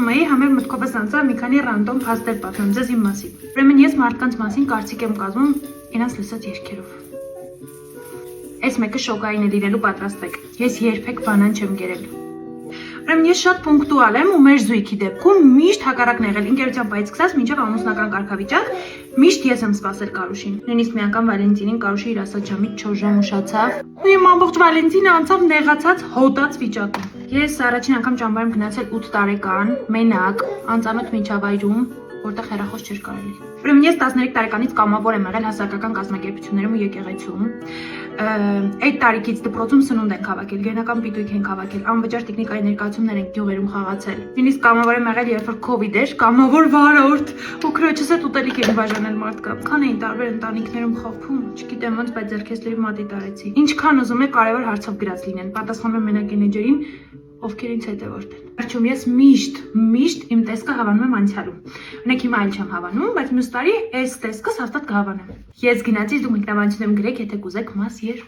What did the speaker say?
նստում էի, համեր մտքովս անցա մի քանի ռանդոմ փաստեր պատմեմ ձեզ իմ մասին։ Ուրեմն ես մարդկանց մասին կարծիք եմ կազմում իրենց լսած երգերով։ Այս մեկը շոկային է լինելու պատրաստ եք։ Ես երբեք բանան չեմ կերել։ Ուրեմն ես շատ պունկտուալ եմ ու մեր զույգի դեպքում միշտ հակառակն եղել, ընկերության պայից սկսած մինչև ամուսնական կարգավիճակ, միշտ ես եմ սպասել Կարուշին։ Նույնիսկ մի անգամ Վալենտինին Կարուշը իր ասած ժամից 4 ժամ ուշացավ։ Ու իմ ամբողջ Վալենտինը անցավ նեղացած, հոտած վիճակում։ Ես առաջին անգամ ճամբար եմ գնացել 8 տարեկան, մենակ, անծանոթ միջավայրում, որտեղ հեռախոս չէր կարելի։ Ուրեմն ես 13 տարեկանից կամավոր եմ եղել հասարակական կազմակերպություններում ու եկեղեցում։ Այդ տարիքից դպրոցում սնունդ ենք հավաքել, գերնական պիտույք ենք հավաքել, անվճար տեխնիկայի ներկայացումներ ենք գյուղերում խաղացել։ Նույնիսկ կամավոր եմ եղել, երբ որ COVID էր, կամավոր վարորդ, ու քրոջս հետ ուտելիք էին բաժանել մարդկանց։ Քան էին տարբեր ընտանիքներում խփում, չգիտեմ ոնց, բայց ձեր քեզ լրիվ մատի տարեցի։ Ինչքան ուզում եք կարևոր հարցով գրած լինեն, պատասխանում եմ մենակ էներջերին, ովքեր ինձ հետևորդ են։ Վերջում ես միշտ իմ տեսքը հավանում եմ անցյալում։ Ունեք հիմա այլ չեմ հավանում, բայց մյուս տարի այս տեսքս հաստատ կհավանեմ։ Ես գնացի, դուք ինքնավարություն եմ գրեք, եթե կուզեք մաս 2։